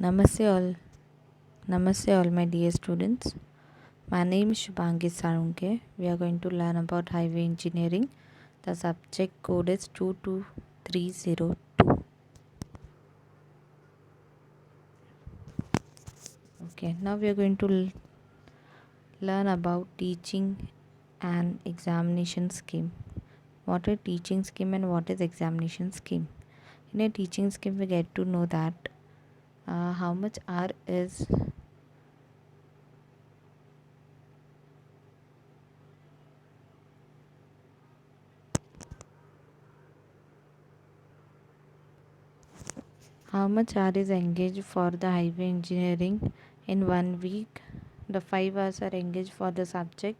Namaste all. Namaste all my dear students. My name is Shubhangi Sarunke. We are going to learn about highway engineering. The subject code is 22302. Okay, now we are going to learn about teaching and examination scheme. What is teaching scheme and what is examination scheme? In a teaching scheme, we get to know that how much R is how much R is engaged for the highway engineering in 1 week. The 5 hours are engaged for the subject,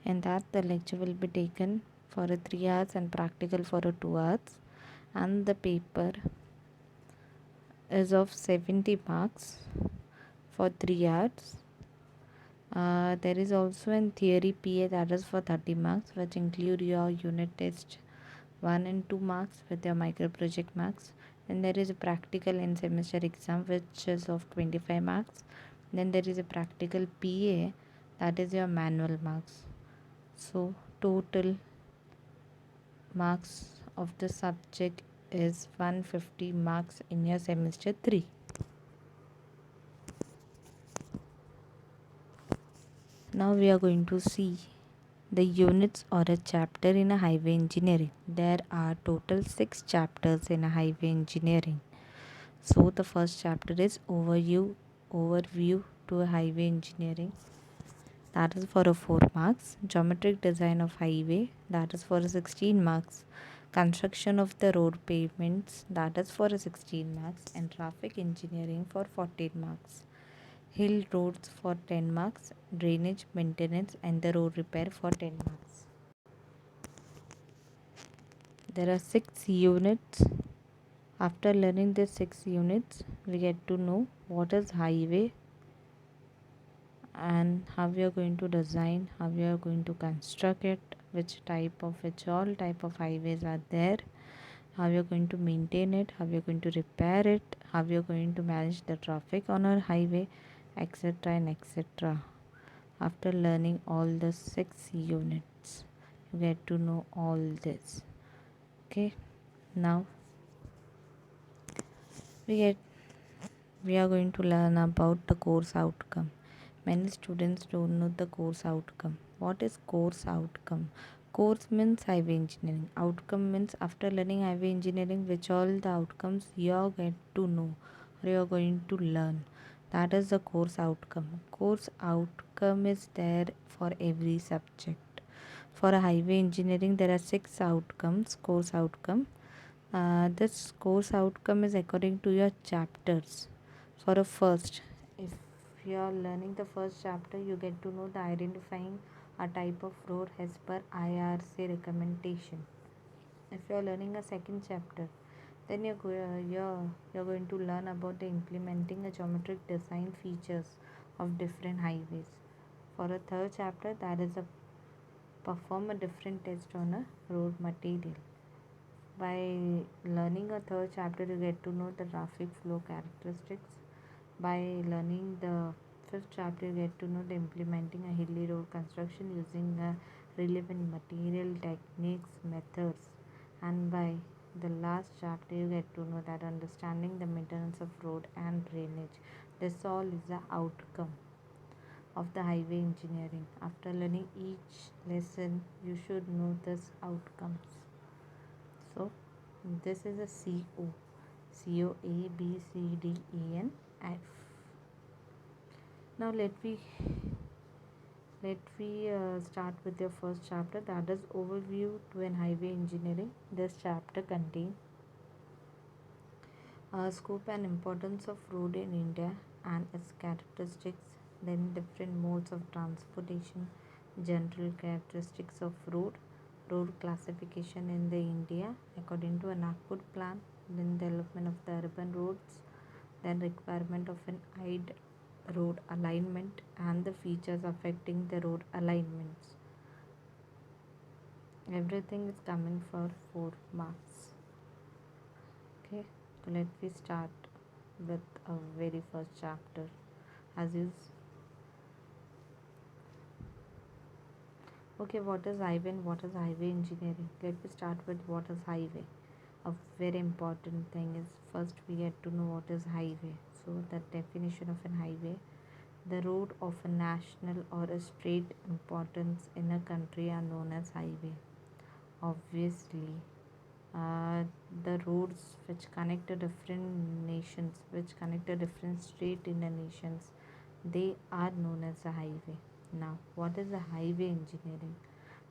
and that the lecture will be taken for a 3 hours and practical for a 2 hours, and the paper is of 70 marks for 3 hours. There is also in theory PA that is for 30 marks, which include your unit test 1 and 2 marks with your micro project marks. Then there is a practical in semester exam which is of 25 marks. Then there is a practical PA that is your manual marks. So total marks of the subject is 150 marks in your semester 3. Now we are going to see the units or a chapter in a highway engineering. There are total 6 chapters in a highway engineering. So the first chapter is overview to a highway engineering. That is for a 4 marks. Geometric design of highway. That is for a 16 marks. Construction of the road pavements. That is for a 16 marks. And traffic engineering for 14 marks. Hill roads for 10 marks. Drainage maintenance and the road repair for 10 marks. There are 6 units. After learning the 6 units, we get to know what is highway and how we are going to design, how we are going to construct it, which all type of highways are there, how we are going to maintain it, how we are going to repair it, how we are going to manage the traffic on our highway, etc. and etc. After learning all the 6 units, you get to know all this. Okay, now we are going to learn about the course outcome. Many students don't know the course outcome. What is course outcome? Course means highway engineering. Outcome means after learning highway engineering, which all the outcomes you are going to know or you are going to learn. That is the course outcome. Course outcome is there for every subject. For a highway engineering, there are 6 outcomes, course outcome. This course outcome is according to your chapters. For a first, if you are learning the first chapter, you get to know the identifying a type of road as per IRC recommendation. If you are learning a second chapter, then you're going to learn about the implementing a geometric design features of different highways. For a third chapter, that is a perform a different test on a road material. By learning a third chapter, you get to know the traffic flow characteristics. By learning the fifth chapter, you get to know the implementing a hilly road construction using relevant material techniques, methods. And by the last chapter, you get to know that understanding the maintenance of road and drainage. This all is the outcome of the highway engineering. After learning each lesson, you should know this outcomes. So this is a CO. CO A B C D E N F. Now let we start with your first chapter, that is overview to an highway engineering. This chapter contains scope and importance of road in India and its characteristics, then different modes of transportation, general characteristics of road classification in the India according to a Nagpur plan, then development of the urban roads, then requirement of an IDE road alignment and the features affecting the road alignments. Everything is coming for 4 marks. Okay, so let me start. with a very first chapter. As you Okay, what is highway and what is highway engineering? Let me start with what is highway. A very important thing is first we get to know what is highway. So the definition of an highway: the road of a national or a state importance in a country are known as highway. Obviously, uh, the roads which connect the different nations, which connect the different state in the nations, they are known as a highway. Now, what is a highway engineering?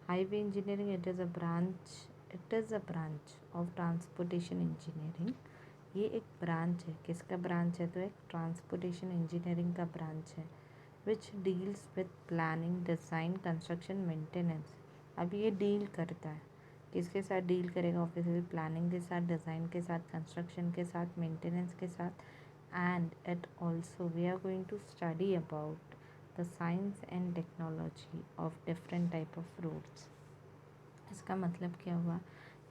Highway engineering, it is a branch of transportation engineering. ये एक branch है, किसका branch है? तो एक transportation engineering का branch है which deals with planning, design, construction, maintenance. अब ये डील करता है, किसके साथ डील करेगा? ऑब्वियसली प्लानिंग के साथ, डिज़ाइन के साथ, कंस्ट्रक्शन के साथ, मेंटेनेंस के साथ. And it also we are going to study about the science and technology of different type of roads. इसका मतलब क्या हुआ?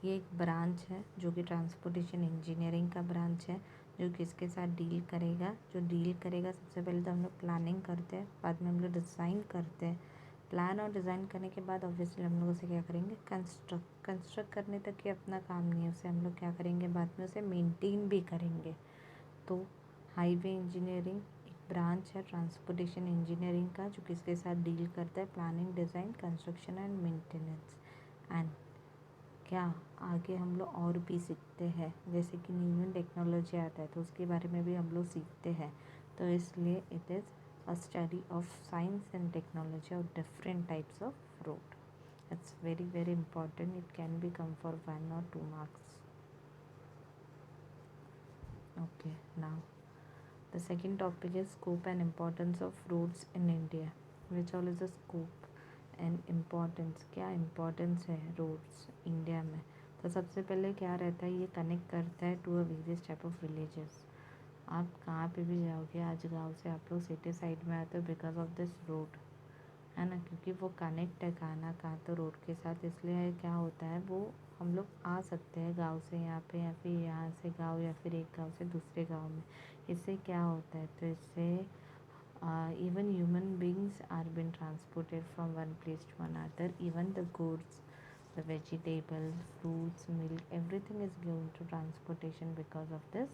ये एक ब्रांच है जो कि ट्रांसपोर्टेशन इंजीनियरिंग का ब्रांच है, जो किसके साथ डील करेगा? जो डील करेगा, सबसे पहले तो हम लोग प्लानिंग करते हैं, बाद में हम लोग डिज़ाइन करते हैं. प्लान और डिज़ाइन करने के बाद ऑब्वियसली हम लोग उसे क्या करेंगे? कंस्ट्रक्ट करने तक ही अपना काम नहीं है, उसे हम लोग क्या करेंगे? बाद में उसे मेंटेन भी करेंगे. तो हाईवे इंजीनियरिंग एक ब्रांच है ट्रांसपोर्टेशन इंजीनियरिंग का, जो किसके साथ डील करता है? Planning, design, construction and maintenance. And क्या आगे हम लोग और भी सीखते हैं, जैसे कि न्यू टेक्नोलॉजी आता है तो उसके बारे में भी हम लोग सीखते हैं. तो इसलिए it is a study of science and technology of different types of road. It's very very important. It can be come for 1 or 2 marks. Okay, now the second topic is scope and importance of roads in India. Which all is the scope and importance? क्या importance है roads India में? तो सबसे पहले क्या रहता है, ये कनेक्ट करता है to a various type of villages. आप कहाँ पे भी जाओगे, आज गांव से आप लोग सिटी साइड में आते हो बिकॉज ऑफ दिस रोड, है ना, क्योंकि वो कनेक्ट है कहाँ ना कहाँ तो रोड के साथ. इसलिए क्या होता है, वो हम लोग आ सकते हैं गांव से यहाँ पे, या फिर यहाँ से गांव, या फिर एक गांव से दूसरे गांव में. इससे क्या होता है, तो इससे even human beings are being transported from one place to another. Even the goods, the vegetables, fruits, milk, everything is going to transportation because of this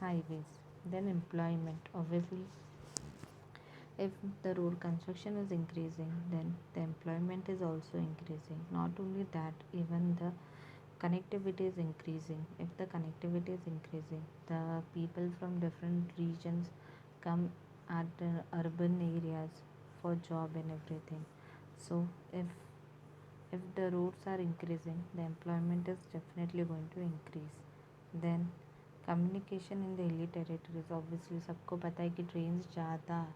highways. Then employment, obviously if the road construction is increasing, then the employment is also increasing. Not only that, even the connectivity is increasing. If the connectivity is increasing, the people from different regions come at the urban areas for job and everything. So if the roads are increasing, the employment is definitely going to increase. Then communication in the hilly territories, obviously सबको पता है कि trains ज़्यादा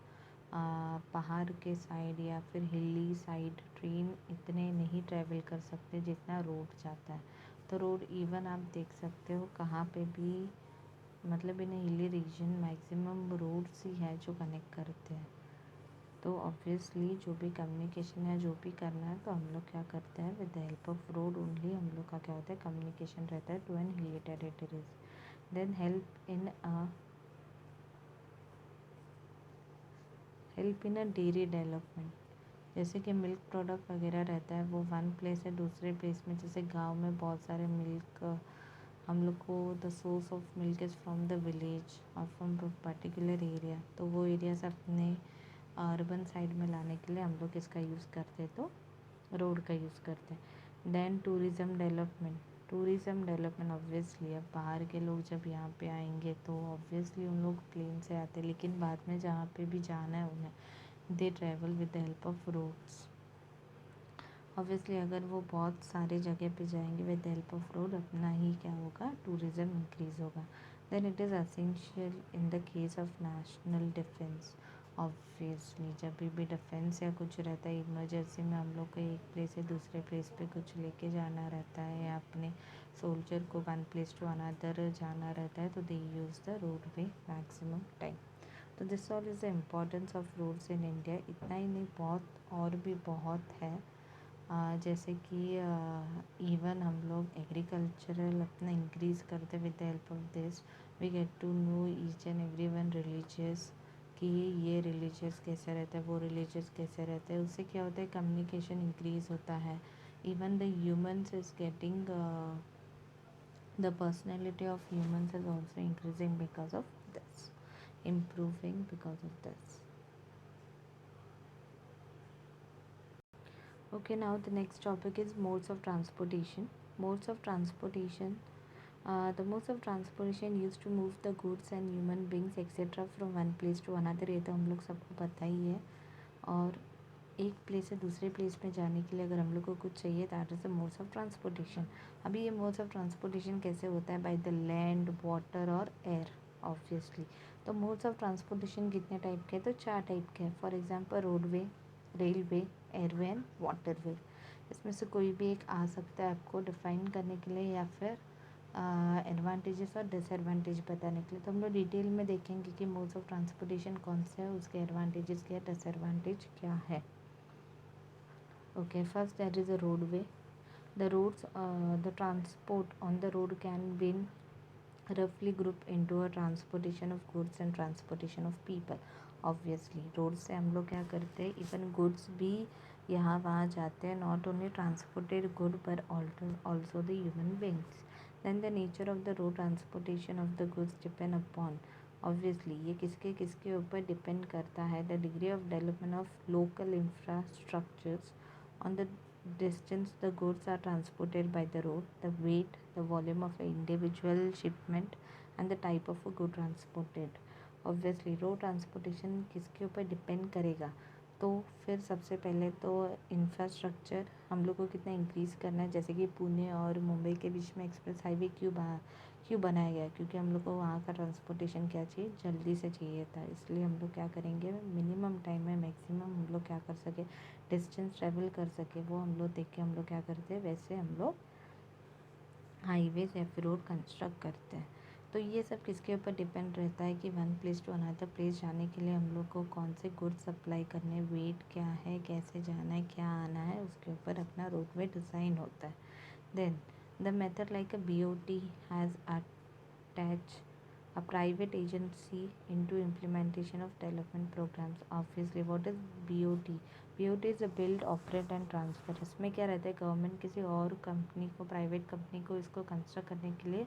पहाड़ के side या फिर हिली साइड ट्रेन इतने नहीं ट्रैवल कर सकते जितना रोड जाता है. तो रोड इवन आप देख सकते हो कहाँ पे भी, मतलब इन हिली रीजन मैक्सिमम रोड्स ही है जो कनेक्ट करते हैं. तो ऑब्वियसली जो भी कम्युनिकेशन या जो भी करना है, तो हम लोग क्या करते हैं, with the help of road only हम लोग का क्या होता है, कम्युनिकेशन रहता है to an hilly territories. Then help in a dairy development, जैसे कि मिल्क प्रोडक्ट वगैरह रहता है, वो वन प्लेस से दूसरे प्लेस में, जैसे गांव में बहुत सारे मिल्क हम लोग को, the source of milk is from the village और फ्रॉम पर्टिकुलर एरिया, तो वो एरिया से अपने अर्बन साइड में लाने के लिए हम लोग किसका यूज़ करते हैं, तो रोड का यूज़ करते हैं. देन टूरिज़म डेवलपमेंट ऑब्वियसली अब बाहर के लोग जब यहाँ पे आएंगे तो ऑब्वियसली उन लोग प्लेन से आते हैं, लेकिन बाद में जहाँ पे भी जाना है उन्हें, they travel with the help of roads. Obviously अगर वो बहुत सारे जगह पे जाएंगे with the help of road, अपना ही क्या होगा, टूरिज़्म इंक्रीज़ होगा. Then it is essential in the case of national defence. Obviously जब भी डिफेंस या कुछ रहता है, इमरजेंसी में हम लोग को एक प्लेस से दूसरे प्लेस पे कुछ लेके जाना रहता है, या अपने सोल्जर को वन प्लेस टू अनदर जाना रहता है, तो they use the road way maximum time. तो this all is the importance of roads in India. इतना ही नहीं, बहुत और भी बहुत है. जैसे कि इवन हम लोग एग्रीकल्चरल अपना इंक्रीज़ करते with the help of this, we get to know each and every one religious कि ये रिलीजियस कैसे रहता है, वो रिलीजियस कैसे रहता है. उससे क्या होता है, कम्युनिकेशन इंक्रीज होता है. Even the humans is getting the personality of humans is also increasing because of this, improving because of this. Okay, now the next topic is modes of transportation. Modes of transportation. The modes of transportation used to move the goods and human beings etc. from one place to another. ये तो हम लोग सबको पता ही है. और एक place से दूसरे प्लेस में जाने के लिए अगर हम लोग को कुछ चाहिए, that is the modes of transportation. अभी ये मोड्स ऑफ ट्रांसपोर्टेशन कैसे होता है, बाय द लैंड, वाटर और एयर ऑब्वियसली. तो मोड्स ऑफ ट्रांसपोर्टेशन कितने टाइप के हैं, तो 4 टाइप के हैं. For example roadway, railway, airway and waterway. इसमें से कोई भी एक आ सकता है आपको डिफाइन करने के लिए या फिर एडवांटेजेस और डिसएडवांटेज बताने के लिए. तो हम लोग डिटेल में देखेंगे कि मोड्स ऑफ ट्रांसपोर्टेशन कौन से हैं, उसके एडवांटेजेस क्या है, डिसएडवांटेज क्या है. Okay, first there is a roadway. The roads, the transport on the road can be roughly grouped into a transportation of goods and transportation of people. Obviously, road से हम लोग क्या करते हैं, even goods भी यहाँ वहाँ जाते हैं. Not only transported good but also the human beings. Then the nature of the road transportation of the goods depend upon. Obviously, ये किसके किसके ऊपर डिपेंड करता है. The degree of development of local infrastructures. On the distance the goods are transported by the road, the weight, the volume of an individual shipment and the type of a good transported. Obviously road transportation किसके ऊपर depend करेगा, तो फिर सबसे पहले तो infrastructure हम लोग को कितना इंक्रीज़ करना है. जैसे कि पुणे और मुंबई के बीच में एक्सप्रेस हाईवे क्यों बनाया गया, क्योंकि हम लोग को वहाँ का ट्रांसपोर्टेशन क्या चाहिए, जल्दी से चाहिए था. इसलिए हम लोग क्या करेंगे, मिनिमम टाइम में मैक्सिमम हम लोग क्या कर सके, डिस्टेंस ट्रैवल कर सके, वो हम लोग देख के हम लोग क्या करते हैं, वैसे हम लोग हाईवेज या फिर रोड कंस्ट्रक्ट करते हैं. तो ये सब किसके ऊपर डिपेंड रहता है कि one place to another place जाने के लिए हम लोग को कौन से गुड्स सप्लाई करने, वेट क्या है, कैसे जाना है, क्या आना है, उसके ऊपर अपना रोडवे डिज़ाइन होता है. Then the method like a BOT has attach a private agency into implementation of development programs. Obviously, what is BOT? BOT is a build, operate and transfer. इसमें क्या रहता है, गवर्नमेंट किसी और कंपनी को, private company को इसको construct करने के लिए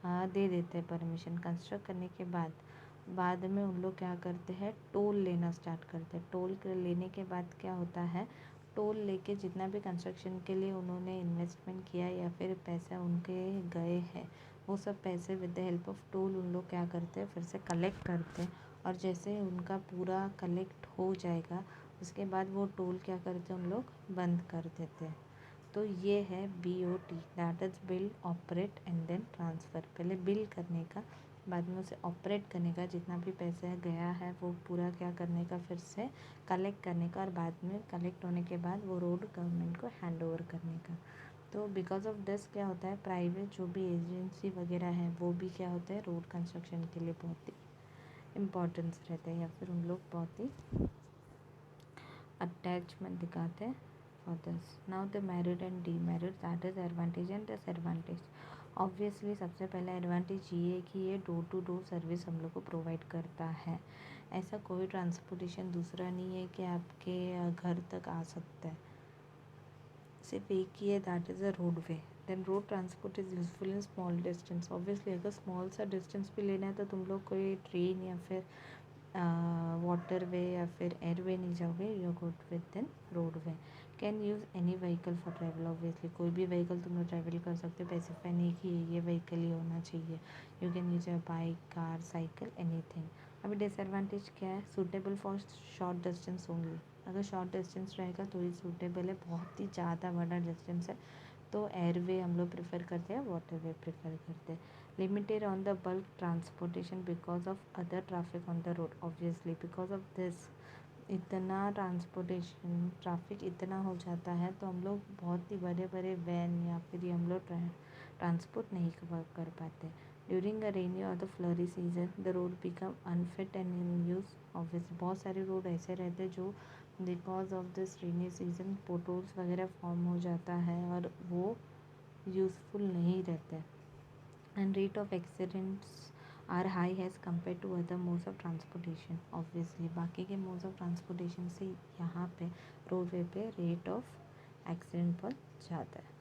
दे देते हैं परमिशन. कंस्ट्रक्ट करने के बाद में उन लोग क्या करते हैं, टोल लेना स्टार्ट करते हैं. टोल लेने के बाद क्या होता है, टोल लेके जितना भी कंस्ट्रक्शन के लिए उन्होंने इन्वेस्टमेंट किया या फिर पैसा उनके गए हैं, वो सब पैसे with the help of toll उन लोग क्या करते हैं, फिर से कलेक्ट करते हैं. और जैसे उनका पूरा कलेक्ट हो जाएगा उसके बाद वो टोल क्या करते हैं, उन लोग बंद कर देते हैं. तो ये है BOT, that is build, operate and then transfer. पहले बिल्ड करने का, बाद में उसे ऑपरेट करने का, जितना भी पैसा गया है वो पूरा क्या करने का, फिर से कलेक्ट करने का, और बाद में कलेक्ट होने के बाद वो रोड गवर्नमेंट को हैंड ओवर करने का. तो बिकॉज ऑफ दिस क्या होता है, प्राइवेट जो भी एजेंसी वगैरह है वो भी क्या होता है, रोड कंस्ट्रक्शन के लिए बहुत ही इम्पोर्टेंस रहता है, या फिर उन लोग बहुत ही अटैचमेंट दिखाते हैं for this. Now the merit and demerit, that is advantage and disadvantage. Obviously सबसे पहला एडवांटेज ये है कि ये डोर टू डोर सर्विस हम लोग को प्रोवाइड करता है. ऐसा कोई ट्रांसपोर्टेशन दूसरा नहीं है कि आपके घर तक आ सकता है. सिर्फ एक ही है, that is a roadway. Then road transport is useful in small distance. Obviously अगर स्मॉल सा डिस्टेंस भी लेना है तो तुम लोग कोई ट्रेन या फिर वाटरवे या फिर एयरवे नहीं जाओगे, you good with then roadway. Can use any vehicle for travel. Obviously कोई भी व्हीकल तुम लोग ट्रैवल कर सकते हो, स्पेसिफाई नहीं कि ये व्हीकल ही होना चाहिए. You can use your bike, car, cycle, anything. अभी डिसएडवांटेज क्या है, suitable for short distance only. अगर शॉर्ट डिस्टेंस रहेगा तो ही सूटेबल है, बहुत ही ज़्यादा बड़ा डिस्टेंस है तो एयरवे हम लोग प्रेफर करते हैं, वाटरवे प्रेफर करते हैं. Limited on the bulk transportation because of other traffic on the road. Obviously because of this इतना ट्रांसपोर्टेशन ट्रैफिक इतना हो जाता है तो हम लोग बहुत ही बड़े बड़े वैन या फिर ये हम लोग ट्रांसपोर्ट नहीं कर पाते. During a rainy or the flurry season the road become unfit and in use. Obviously बहुत सारे रोड ऐसे रहते हैं जो because of this rainy season potholes वगैरह फॉर्म हो जाता है और वो यूज़फुल नहीं रहते. And rate of accidents are high has compare to other modes of transportation. Obviously बाकी के मोड्स ऑफ ट्रांसपोर्टेशन से यहाँ पे रोडवे पे रेट ऑफ एक्सीडेंट बहुत ज़्यादा है।